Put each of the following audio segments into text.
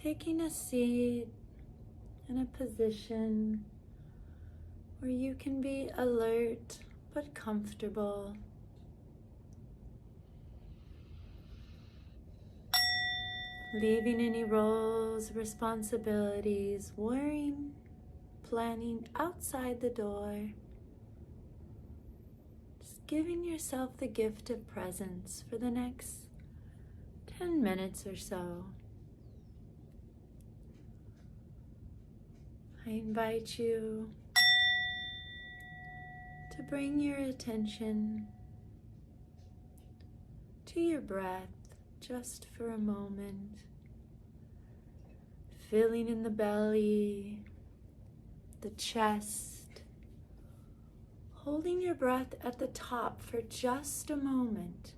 taking a seat in a position where you can be alert but comfortable. Leaving any roles, responsibilities, worrying, planning outside the door. Just giving yourself the gift of presence for the next 10 minutes or so. I invite you to bring your attention to your breath just for a moment. Feeling in the belly, the chest, holding your breath at the top for just a moment.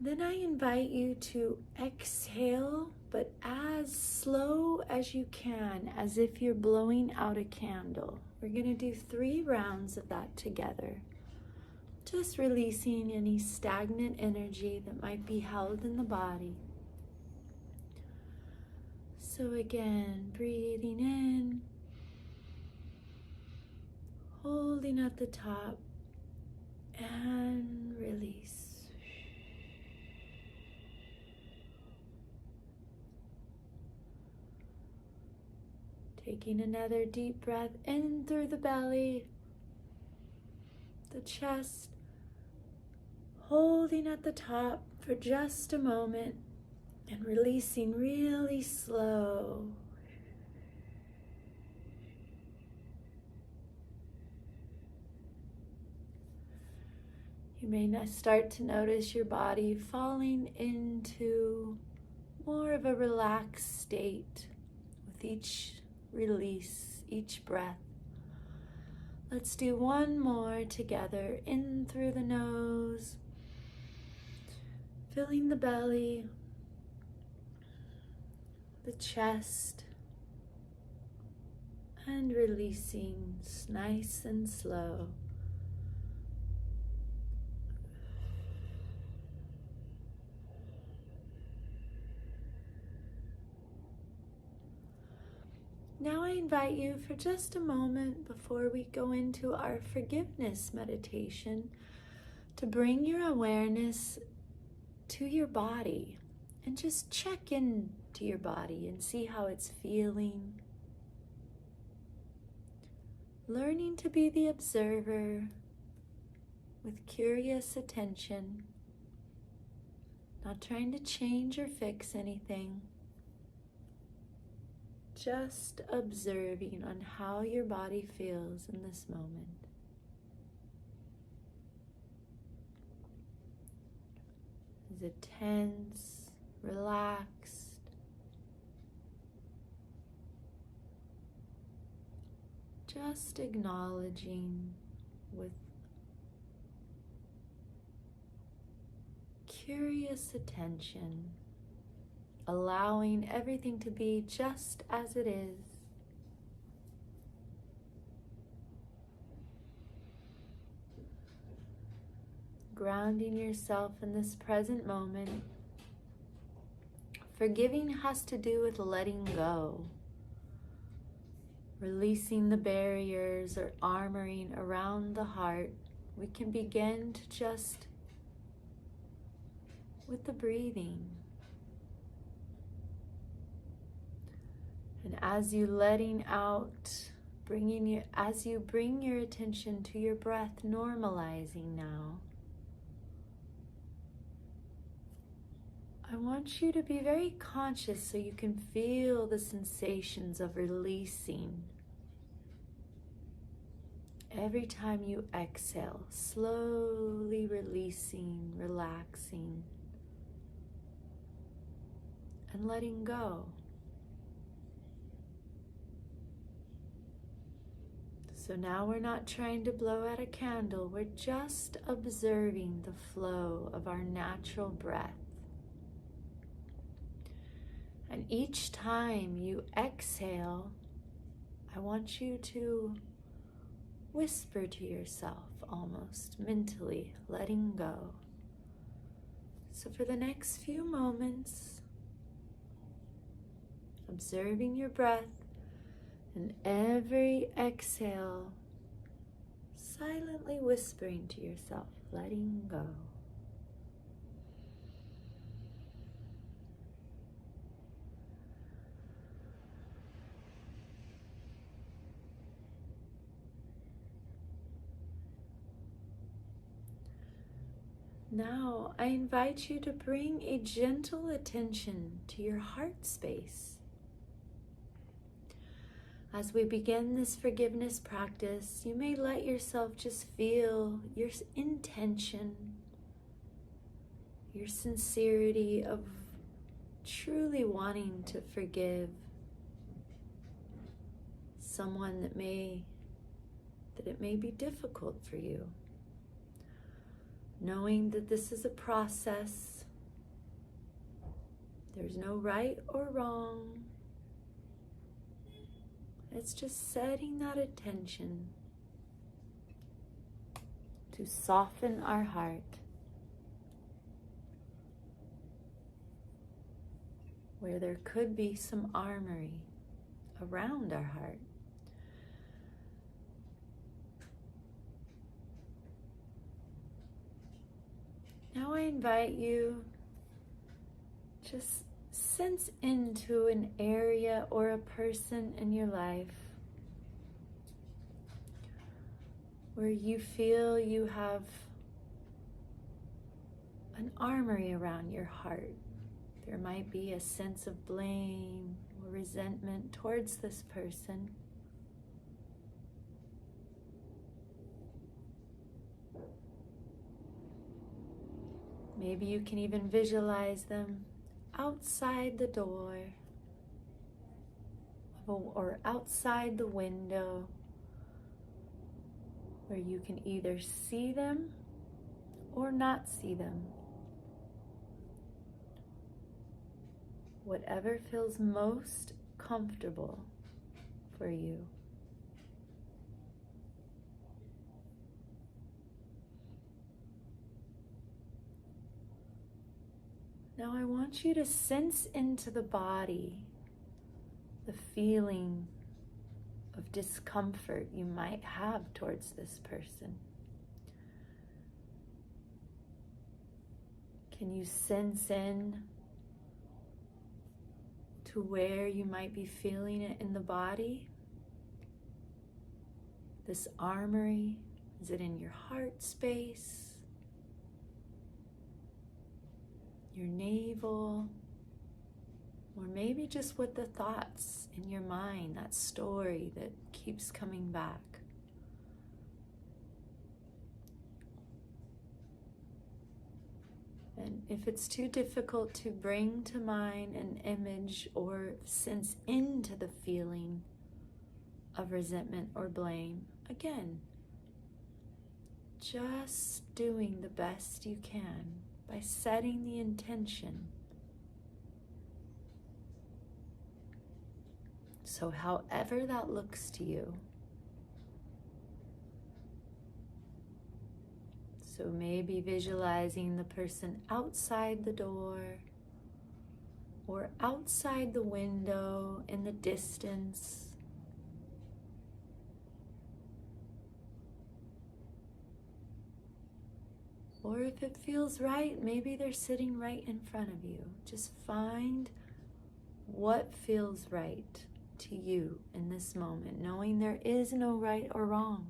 Then I invite you to exhale, but as slow as you can, as if you're blowing out a candle. We're going to do 3 rounds of that together. Just releasing any stagnant energy that might be held in the body. So again, breathing in, holding at the top, and release. Taking another deep breath in through the belly, the chest, holding at the top for just a moment and releasing really slow. You may now start to notice your body falling into more of a relaxed state with each release, each breath. Let's do one more together. In through the nose, filling the belly, the chest, and releasing nice and slow. Now I invite you for just a moment before we go into our forgiveness meditation to bring your awareness to your body and just check in to your body and see how it's feeling. Learning to be the observer with curious attention, not trying to change or fix anything. Just observing on how your body feels in this moment. Is it tense, relaxed? Just acknowledging with curious attention, allowing everything to be just as it is. Grounding yourself in this present moment. Forgiving has to do with letting go. Releasing the barriers or armoring around the heart. We can begin to just with the breathing. And as you letting out, as you bring your attention to your breath, normalizing now, I want you to be very conscious so you can feel the sensations of releasing. Every time you exhale, slowly releasing, relaxing, and letting go. So now we're not trying to blow out a candle, we're just observing the flow of our natural breath. And each time you exhale, I want you to whisper to yourself, almost mentally, letting go. So for the next few moments, observing your breath, and every exhale, silently whispering to yourself, letting go. Now, I invite you to bring a gentle attention to your heart space. As we begin this forgiveness practice, you may let yourself just feel your intention, your sincerity of truly wanting to forgive someone that it may be difficult for you. Knowing that this is a process, there's no right or wrong. It's just setting that attention to soften our heart, where there could be some armory around our heart. Now I invite you, just sense into an area or a person in your life where you feel you have an armory around your heart. There might be a sense of blame or resentment towards this person. Maybe you can even visualize them outside the door or outside the window, where you can either see them or not see them. Whatever feels most comfortable for you. Now I want you to sense into the body the feeling of discomfort you might have towards this person. Can you sense in to where you might be feeling it in the body? This armory, is it in your heart space? Your navel, or maybe just with the thoughts in your mind, that story that keeps coming back. And if it's too difficult to bring to mind an image or sense into the feeling of resentment or blame, again, just doing the best you can by setting the intention. So however that looks to you. So maybe visualizing the person outside the door or outside the window in the distance. Or if it feels right, maybe they're sitting right in front of you. Just find what feels right to you in this moment, knowing there is no right or wrong.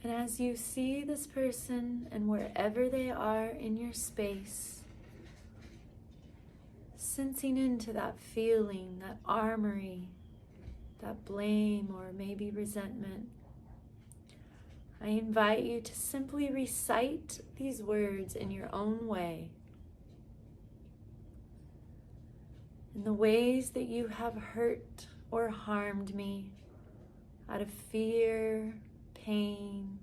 And as you see this person and wherever they are in your space, sensing into that feeling, that armory, that blame or maybe resentment, I invite you to simply recite these words in your own way. In the ways that you have hurt or harmed me out of fear, pain,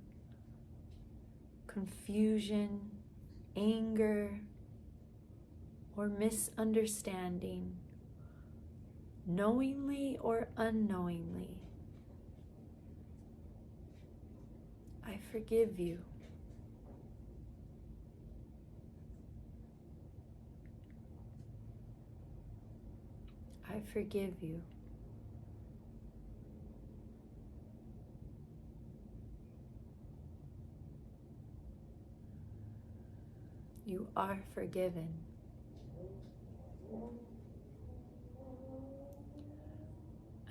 confusion, anger, or misunderstanding, knowingly or unknowingly. I forgive you. I forgive you. You are forgiven.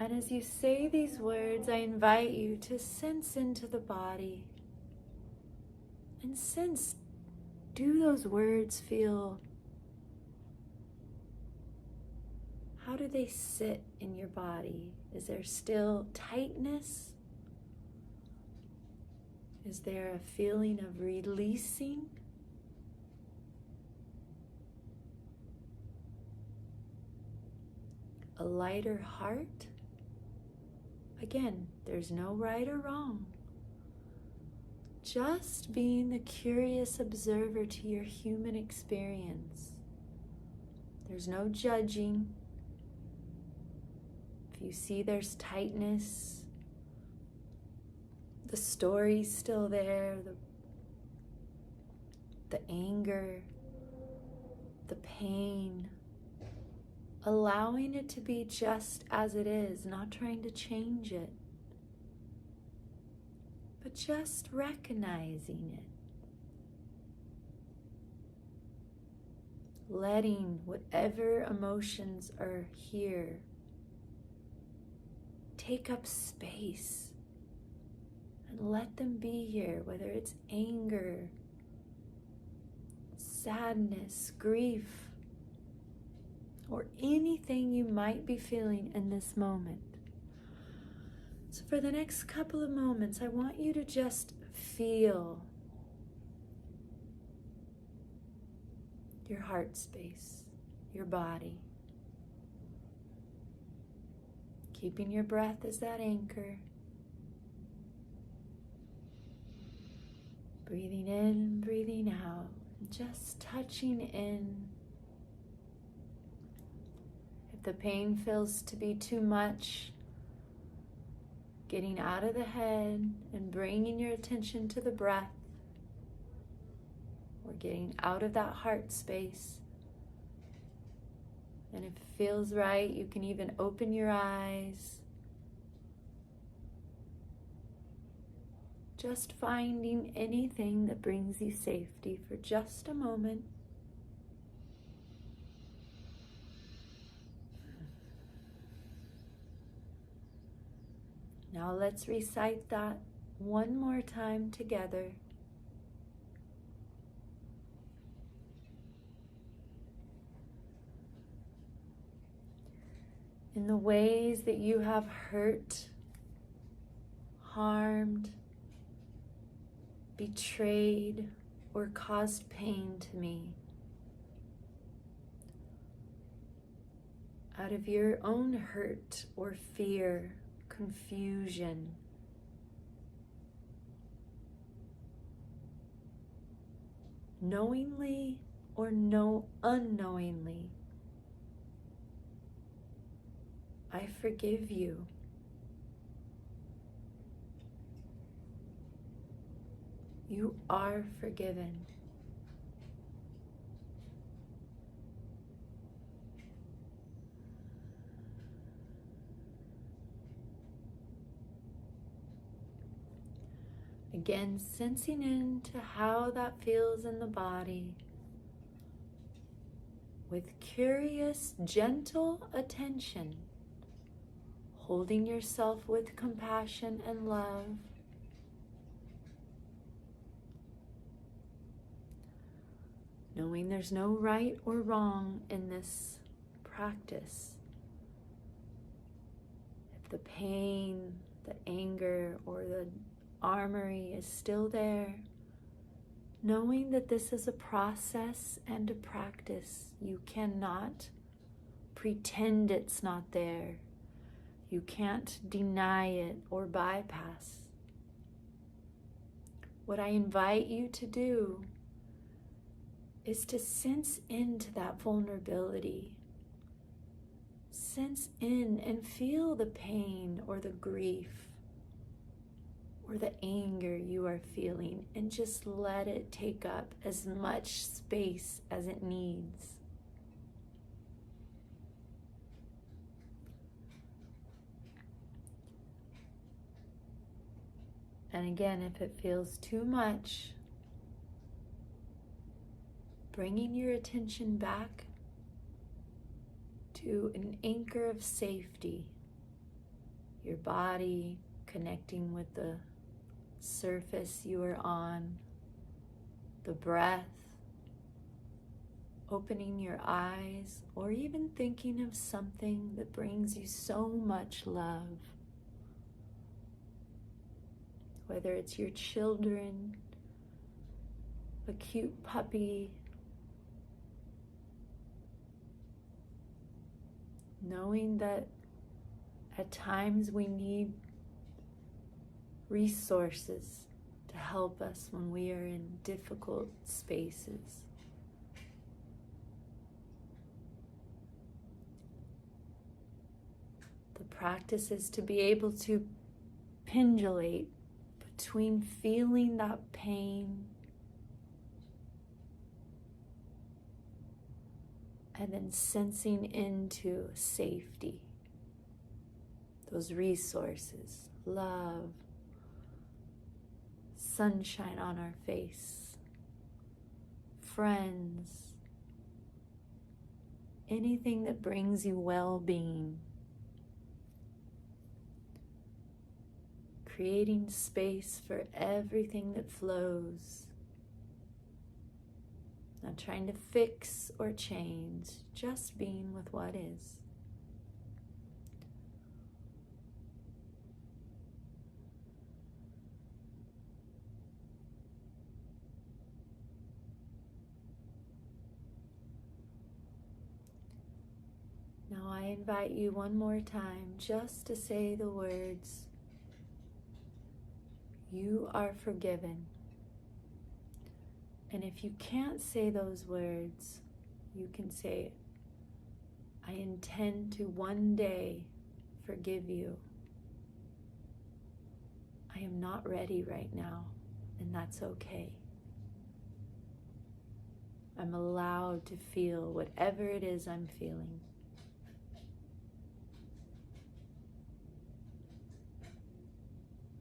And as you say these words, I invite you to sense into the body and sense, do those words feel, how do they sit in your body? Is there still tightness? Is there a feeling of releasing? A lighter heart? Again, there's no right or wrong. Just being the curious observer to your human experience. There's no judging. If you see there's tightness, the story's still there, the anger, the pain, allowing it to be just as it is, not trying to change it, but just recognizing it. Letting whatever emotions are here take up space and let them be here, whether it's anger, sadness, grief, or anything you might be feeling in this moment. So for the next couple of moments, I want you to just feel your heart space, your body. Keeping your breath as that anchor. Breathing in, breathing out, just touching in. If the pain feels to be too much, getting out of the head and bringing your attention to the breath, or getting out of that heart space. And if it feels right, you can even open your eyes. Just finding anything that brings you safety for just a moment. Now let's recite that one more time together. In the ways that you have hurt, harmed, betrayed, or caused pain to me, out of your own hurt or fear, confusion, knowingly or unknowingly, I forgive you. You are forgiven. Again, sensing into how that feels in the body with curious, gentle attention, holding yourself with compassion and love. Knowing there's no right or wrong in this practice. If the pain, the anger, or the armory is still there, knowing that this is a process and a practice. You cannot pretend it's not there. You can't deny it or bypass. What I invite you to do is to sense into that vulnerability. Sense in and feel the pain or the grief or the anger you are feeling, and just let it take up as much space as it needs. And again, if it feels too much, bringing your attention back to an anchor of safety, your body connecting with the surface you are on, the breath, opening your eyes, or even thinking of something that brings you so much love. Whether it's your children, a cute puppy, knowing that at times we need resources to help us when we are in difficult spaces. The practice is to be able to pendulate between feeling that pain and then sensing into safety, those resources, love, sunshine on our face, friends, anything that brings you well-being. Creating space for everything that flows. Not trying to fix or change, just being with what is. Now I invite you one more time just to say the words, "You are forgiven." And if you can't say those words, you can say, "I intend to one day forgive you. I am not ready right now, and that's okay. I'm allowed to feel whatever it is I'm feeling."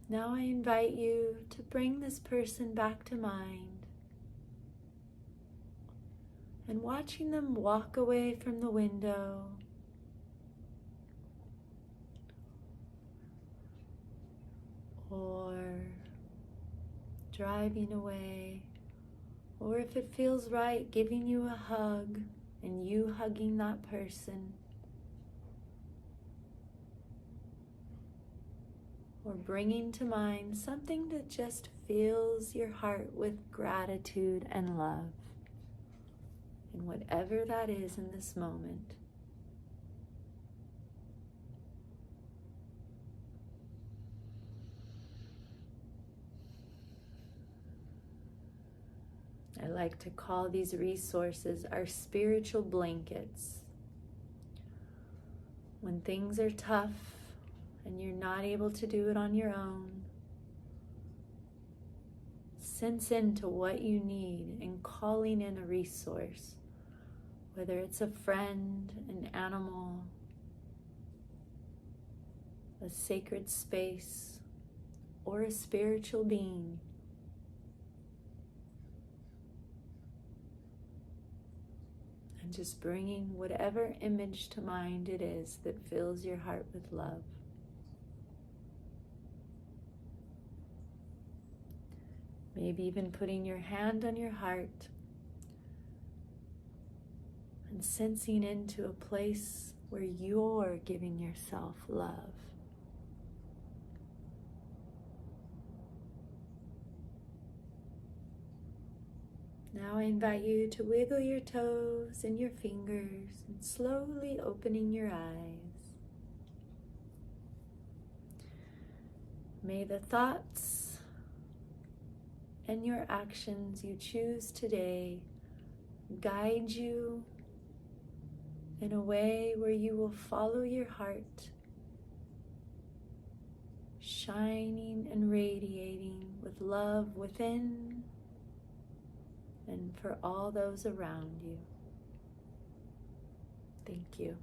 Now I invite you to bring this person back to mind, and watching them walk away from the window, or driving away, or if it feels right, giving you a hug and you hugging that person, or bringing to mind something that just fills your heart with gratitude and love, and whatever that is in this moment. I like to call these resources our spiritual blankets. When things are tough and you're not able to do it on your own, sense into what you need and calling in a resource, whether it's a friend, an animal, a sacred space, or a spiritual being. And just bringing whatever image to mind it is that fills your heart with love. Maybe even putting your hand on your heart and sensing into a place where you're giving yourself love. Now I invite you to wiggle your toes and your fingers and slowly opening your eyes. May the thoughts and your actions you choose today guide you in a way where you will follow your heart, shining and radiating with love within and for all those around you. Thank you.